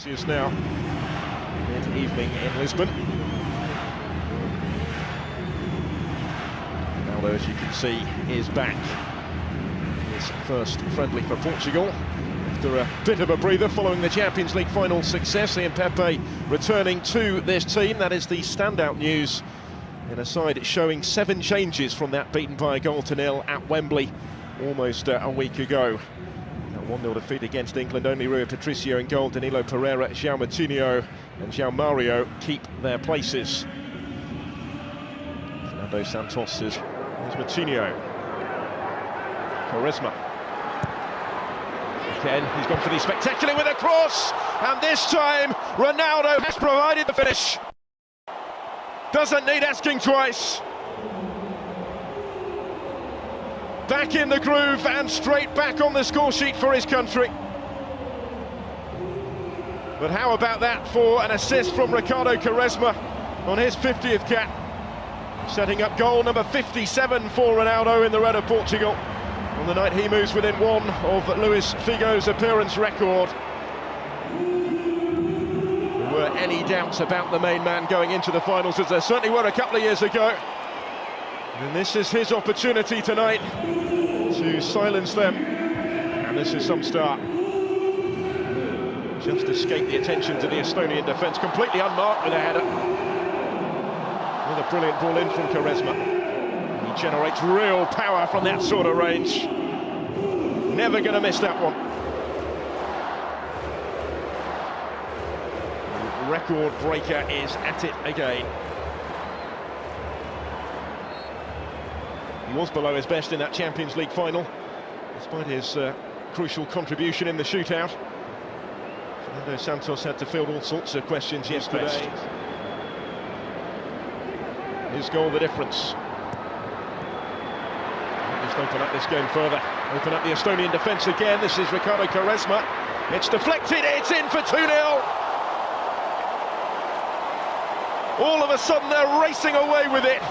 Celsius now, mid-evening in Lisbon. Ronaldo, as you can see, is back. His first friendly for Portugal after a bit of a breather following the Champions League final success. Ian Pepe returning to this team. That is the standout news in a side showing 7 changes from that beaten by a goal to nil at Wembley almost a week ago. A 1-0 defeat against England. Only Rui Patricio in goal. Danilo Pereira, João Moutinho and João Mario keep their places. Fernando Santos is Moutinho. Quaresma. Again, he's gone for the spectacular with a cross, and this time Ronaldo has provided the finish. Doesn't need asking twice. Back in the groove and straight back on the score sheet for his country. But how about that for an assist from Ricardo Quaresma on his 50th cap, setting up goal number 57 for Ronaldo in the red of Portugal on the night he moves within 1 of Luis Figo's appearance record. There were any doubts about the main man going into the finals, as there certainly were a couple of years ago. And this is his opportunity tonight to silence them, and this is some start. Just escaped the attention to the Estonian defence, completely unmarked with a header. With a brilliant ball in from Quaresma. He generates real power from that sort of range. Never going to miss that one. The record breaker is at it again. He was below his best in that Champions League final, despite his crucial contribution in the shootout. Fernando Santos had to field all sorts of questions yesterday. His goal the difference. Just open up this game further. Open up the Estonian defence again. This is Ricardo Quaresma. It's deflected, it's in for 2-0. All of a sudden they're racing away with it,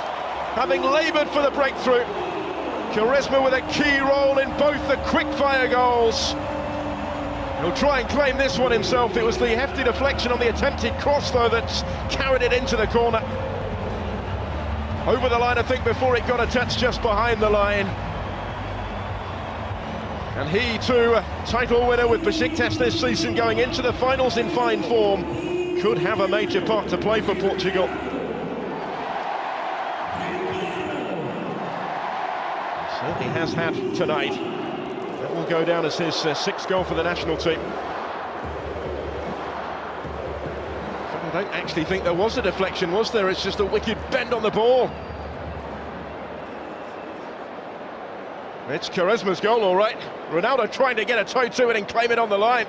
having laboured for the breakthrough. Quaresma with a key role in both the quick-fire goals. He'll try and claim this one himself. It was the hefty deflection on the attempted cross, though, that's carried it into the corner. Over the line, I think, before it got a touch just behind the line. And he, too, a title winner with Besiktas this season, going into the finals in fine form, could have a major part to play for Portugal. Certainly has had tonight. That will go down as his 6th goal for the national team. I don't actually think there was a deflection, was there? It's just a wicked bend on the ball. It's Quaresma's goal, all right. Ronaldo trying to get a toe to it and claim it on the line.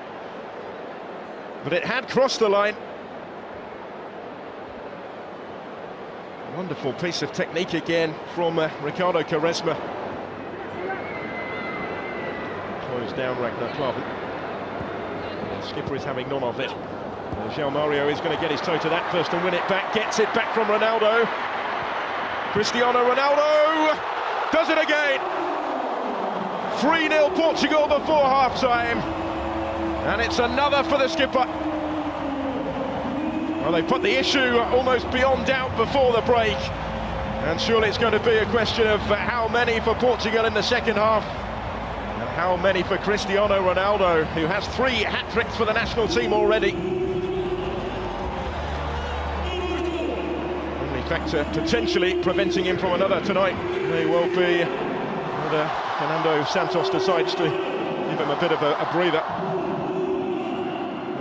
But it had crossed the line. Wonderful piece of technique again from Ricardo Quaresma. Closed down Ragnar Klavan. The skipper is having none of it. João Mario is going to get his toe to that first and win it back. Gets it back from Ronaldo. Cristiano Ronaldo does it again. 3-0 Portugal before half-time. And it's another for the skipper. Well, they put the issue almost beyond doubt before the break. And surely it's going to be a question of how many for Portugal in the second half. And how many for Cristiano Ronaldo, who has 3 hat-tricks for the national team already. Only factor potentially preventing him from another tonight may well be whether Fernando Santos decides to give him a bit of a breather. How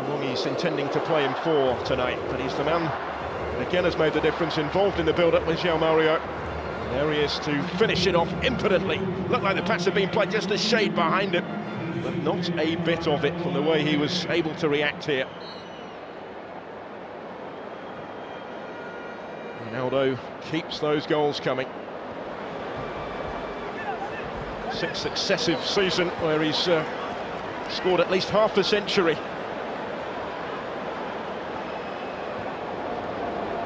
long he's intending to play him for tonight, but he's the man that again has made the difference, involved in the build-up with João Mario. There he is to finish it off impotently. Looked like the pass had been played just a shade behind him, but not a bit of it from the way he was able to react here. Ronaldo keeps those goals coming. 6th successive season where he's scored at least half a century.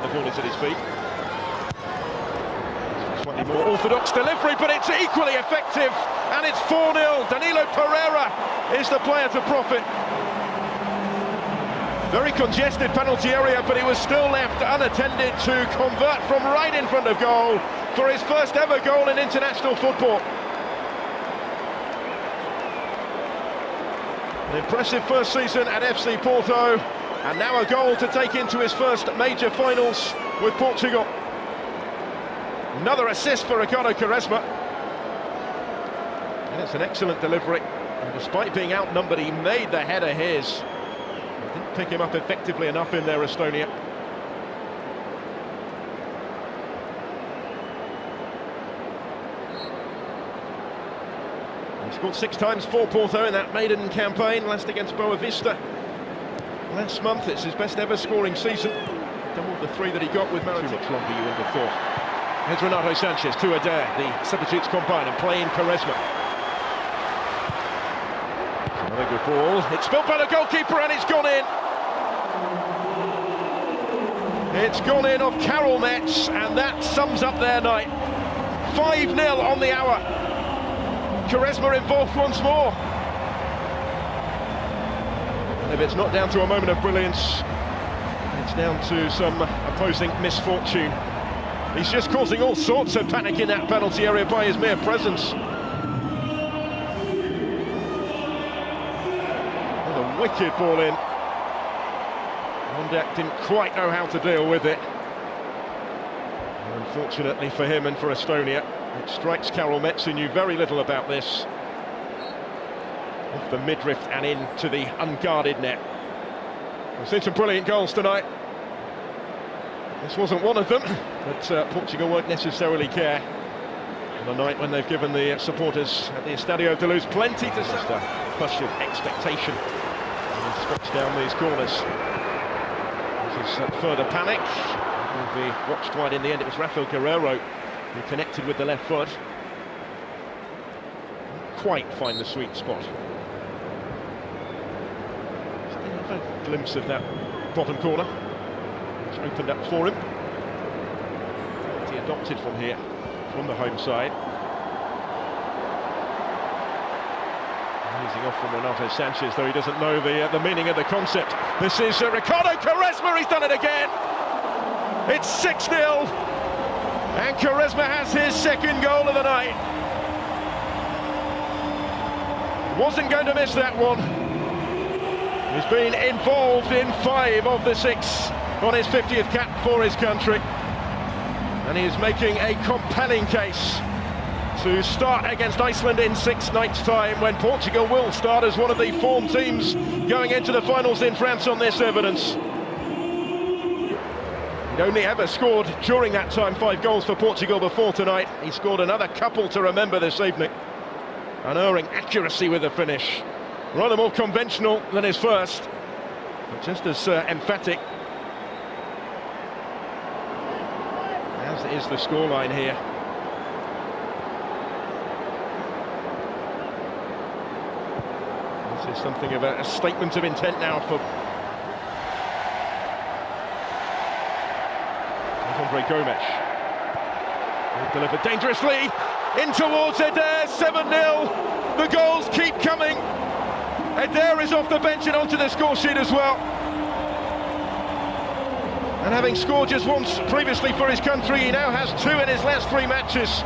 The ball is at his feet. Slightly more orthodox delivery, but it's equally effective, and it's 4-0. Danilo Pereira is the player to profit. Very congested penalty area, but he was still left unattended to convert from right in front of goal for his first ever goal in international football. An impressive first season at FC Porto, and now a goal to take into his first major finals with Portugal. Another assist for Ricardo Quaresma. And it's an excellent delivery. And despite being outnumbered, he made the header his. Didn't pick him up effectively enough in there, Estonia. He scored 6 times for Porto in that maiden campaign, last against Boavista last month. It's his best ever scoring season. Double the 3 that he got with Maritime. Too much longer you in before. Here's Renato Sanchez to Adair. The substitutes combine and play in Quaresma. Another good ball. It's spilled by the goalkeeper and it's gone in. It's gone in off Karel Metz, and that sums up their night. 5-0 on the hour. Quaresma involved once more. And if it's not down to a moment of brilliance, it's down to some opposing misfortune. He's just causing all sorts of panic in that penalty area by his mere presence. A wicked ball in. Mondek didn't quite know how to deal with it. And unfortunately for him and for Estonia, it strikes Karel Metz, who knew very little about this. Off the midriff and into the unguarded net. We've seen some brilliant goals tonight. This wasn't one of them, but Portugal won't necessarily care on a night when they've given the supporters at the Estadio de Luz plenty to say. Just a push of expectation. And he stretched down these corners. This is further panic. It will be watched wide in the end. It was Rafael Guerreiro who connected with the left foot. Didn't quite find the sweet spot. Still have a glimpse of that bottom corner. It's opened up for him. He adopted from here, from the home side. Easing off from Renato Sanchez, though he doesn't know the meaning of the concept. This is Ricardo Quaresma, he's done it again! It's 6-0, and Quaresma has his second goal of the night. Wasn't going to miss that one. He's been involved in 5 of the 6 on his 50th cap for his country, and he is making a compelling case to start against Iceland in 6 nights' time, when Portugal will start as one of the form teams going into the finals in France on this evidence. He'd only ever scored during that time 5 goals for Portugal before tonight. He scored another couple to remember this evening. Unerring accuracy with the finish. Rather more conventional than his first, but just as emphatic. As is the scoreline here. This is something of a statement of intent now for Andre Gomes. Delivered dangerously in towards Adair. 7-0. The goals keep coming. Adair is off the bench and onto the score sheet as well. And having scored just once previously for his country, he now has 2 in his last 3 matches.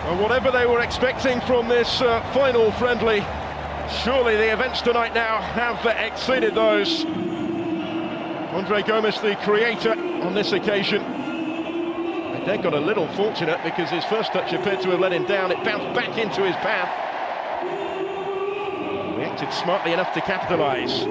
And whatever they were expecting from this final friendly, surely the events tonight now have exceeded those. Andre Gomes, the creator on this occasion. They got a little fortunate because his first touch appeared to have let him down. It bounced back into his path. Reacted smartly enough to capitalise.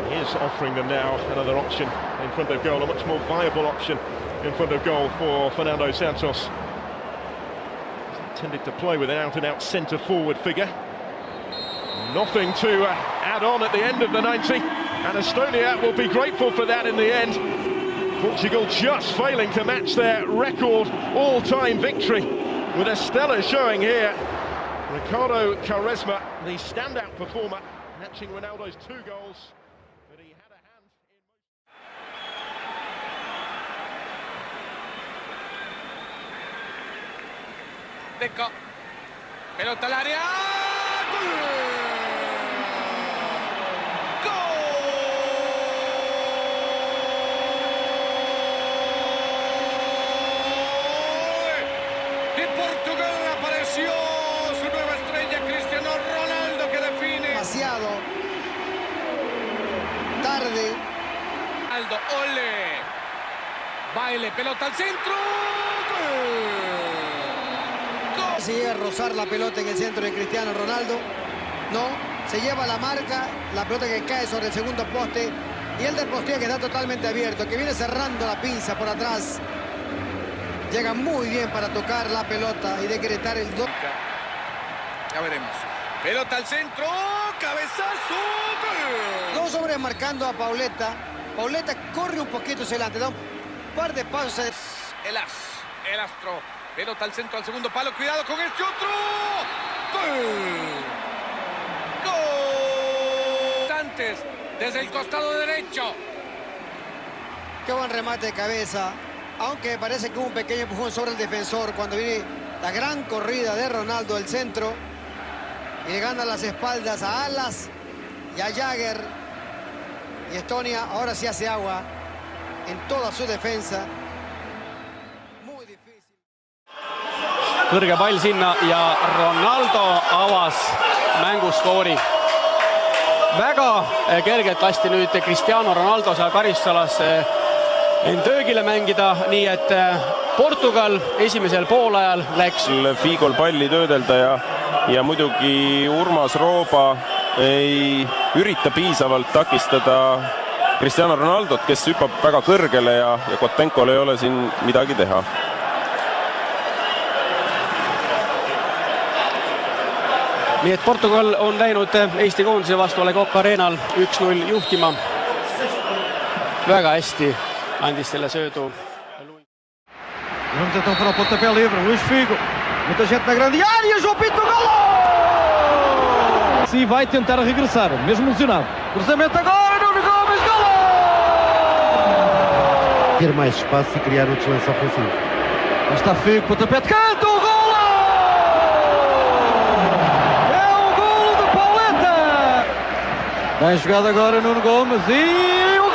He is offering them now another option in front of goal, a much more viable option in front of goal for Fernando Santos. He's intended to play with an out-and-out centre-forward figure. Nothing to add on at the end of the 90, and Estonia will be grateful for that in the end. Portugal just failing to match their record all-time victory with a stellar showing here. Ricardo Quaresma, the standout performer, matching Ronaldo's 2 goals. But he had a hand in... Deco. Pelota al área. ¡Gol! De Portugal apareció su nueva estrella, Cristiano Ronaldo, que define. Demasiado tarde. Ronaldo, ole. Baile, pelota al centro. ¡Gol! Se llega a rozar la pelota en el centro de Cristiano Ronaldo. No, se lleva la marca, la pelota que cae sobre el segundo poste. Y el del poste que está totalmente abierto, que viene cerrando la pinza por atrás. Llega muy bien para tocar la pelota y decretar el 2. Ya veremos. Pelota al centro, cabezazo. ¡Gol! Dos hombres marcando a Pauleta. Pauleta corre un poquito hacia adelante, da un par de pasos. El astro. Pelota al centro, al segundo palo. Cuidado con este otro. ¡Gol! ¡Gol! Antes, desde el costado derecho. Qué buen remate de cabeza. Aunque parece que hubo un pequeño empujón sobre el defensor cuando viene la gran corrida de Ronaldo del centro. Y le gana las espaldas a Alas y a Jagger. Y Estonia ahora sí hace agua en toda su defensa. Muy difícil. Kõrge pall sinna ja Ronaldo avas mänguskoori. Väga kergelt lasti nüüd Cristiano Ronaldo seal karistusalas end öögile mängida, nii et Portugal esimesel poolajal läks. Figol palli töödelda ja muidugi Urmas Rooba ei ürita piisavalt takistada Cristiano Ronaldot, kes hüppab väga kõrgele ja Kotenkol ei ole siin midagi teha. Nii et Portugal on läinud Eesti koondise vastu Le Coq Arenal 1-0 juhtima. Väga hästi andis selle söödu. Vamos então para o pontapé livre, Luís Figo. Muita gente na grande área, João Pinto, gol! Sim, vai tentar regressar, mesmo lesionado. Cruzamento agora, Nuno Gomes, gol! Ter mais espaço e criar outros lances ofensivos. Lá está Figo, pontapé de canto, gol! É o gol de Pauleta! Bem jogado agora Nuno Gomes e o gol!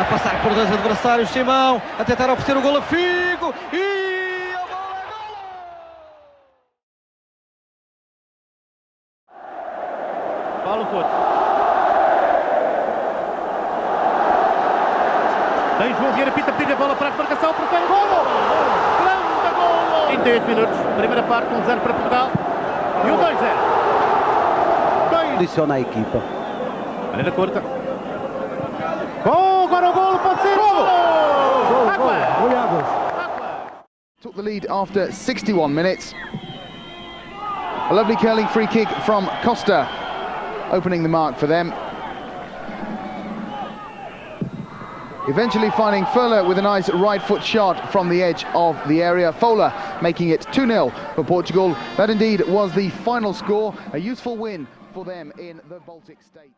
A passar por dois adversários, Simão, a tentar oferecer o gol a Figo e a bola é gol! Paulo Couto. Tem João Vieira Pinto a pedir a bola para a marcação, porque tem golo! Grande golo! 38 minutos, primeira parte, 1-0 para Portugal e o 2-0. Adiciona a equipa. Maneira curta. Gol, agora o golo pode ser! Golo! Took the lead after 61 minutes. A lovely curling free kick from Costa, opening the mark for them. Eventually finding Fowler with a nice right foot shot from the edge of the area. Fowler making it 2-0 for Portugal. That indeed was the final score. A useful win for them in the Baltic states.